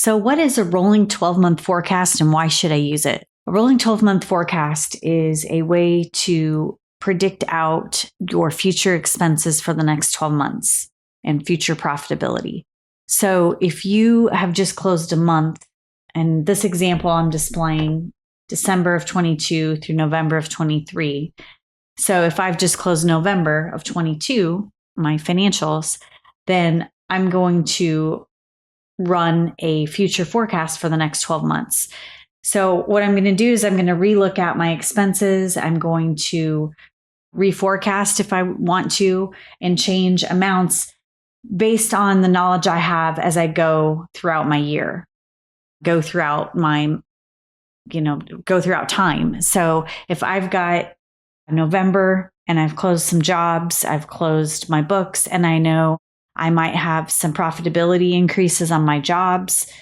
So what is a rolling 12-month forecast and why should I use it? A rolling 12-month forecast is a way to predict out your future expenses for the next 12 months and future profitability. So if you have just closed a month, and this example I'm displaying December of 22 through November of 23. So if I've just closed November of 22, my financials, then I'm going to run a future forecast for the next 12 months. So what I'm going to do is I'm going to relook at my expenses. I'm going to reforecast if I want to and change amounts based on the knowledge I have as I go throughout my year, go throughout time. So if I've got November and I've closed some jobs, I've closed my books, and I know I might have some profitability increases on my jobs,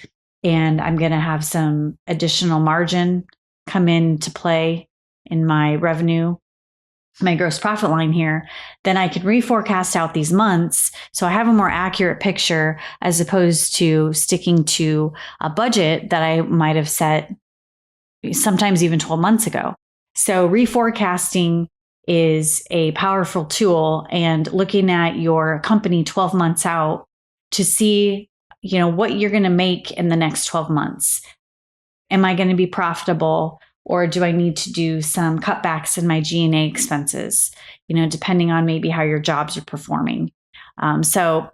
and I'm going to have some additional margin come into play in my revenue, my gross profit line here, then I can reforecast out these months so I have a more accurate picture as opposed to sticking to a budget that I might have set sometimes even 12 months ago. So reforecasting is a powerful tool, and looking at your company 12 months out to see, what you're going to make in the next 12 months. Am I going to be profitable, or do I need to do some cutbacks in my G&A expenses, depending on maybe how your jobs are performing. So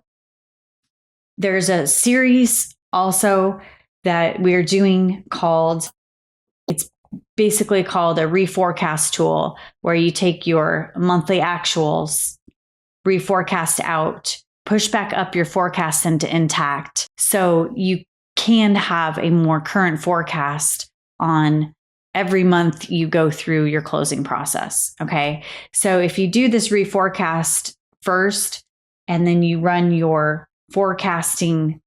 there's a series also that we're doing it's basically called a reforecast tool, where you take your monthly actuals, reforecast out, push back up your forecast into intact. So you can have a more current forecast on every month you go through your closing process. Okay. So if you do this reforecast first, and then you run your forecasting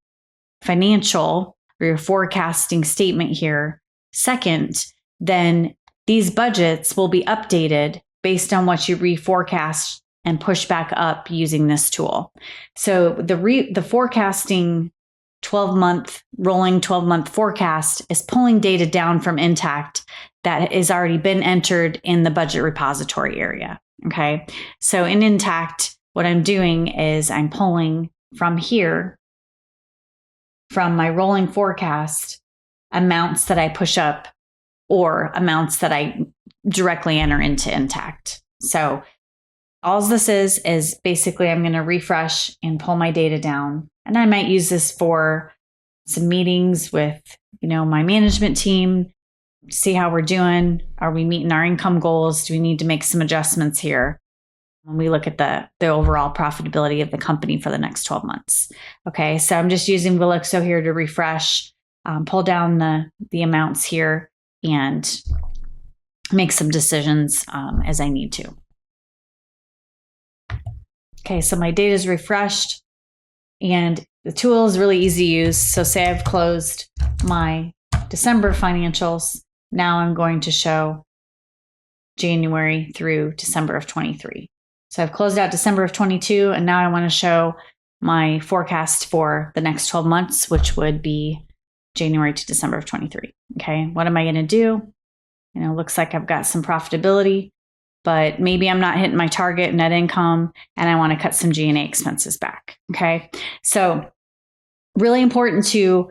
financial or your forecasting statement here second, then these budgets will be updated based on what you reforecast and push back up using this tool. So the forecasting rolling 12-month forecast is pulling data down from Intact that has already been entered in the budget repository area. Okay. So in Intact, what I'm doing is I'm pulling from here, from my rolling forecast, amounts that I push up or amounts that I directly enter into Intact. So all this is basically I'm going to refresh and pull my data down. And I might use this for some meetings with, my management team, see how we're doing. Are we meeting our income goals? Do we need to make some adjustments here when we look at the overall profitability of the company for the next 12 months? Okay, so I'm just using Velixo here to refresh, pull down the amounts here, and make some decisions as I need to. Okay, so my data is refreshed, and the tool is really easy to use. So say I've closed my December financials. Now I'm going to show January through December of 23. So I've closed out December of 22, and now I want to show my forecast for the next 12 months, which would be January to December of 23. Okay, what am I going to do? Looks like I've got some profitability, but maybe I'm not hitting my target net income, and I want to cut some G&A expenses back. Okay, so really important to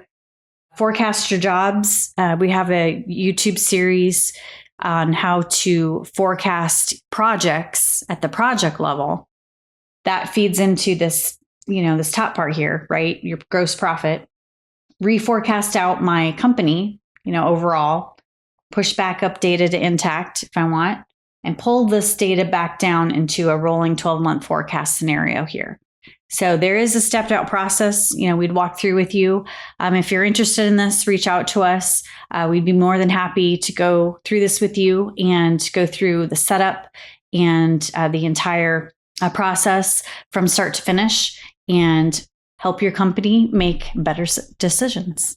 forecast your jobs. We have a YouTube series on how to forecast projects at the project level. That feeds into this, this top part here, right? Your gross profit. Reforecast out my company, overall, push back up data to Intact if I want, and pull this data back down into a rolling 12-month forecast scenario here. So there is a stepped out process, we'd walk through with you. If you're interested in this, reach out to us. We'd be more than happy to go through this with you and go through the setup and the entire process from start to finish, and help your company make better decisions.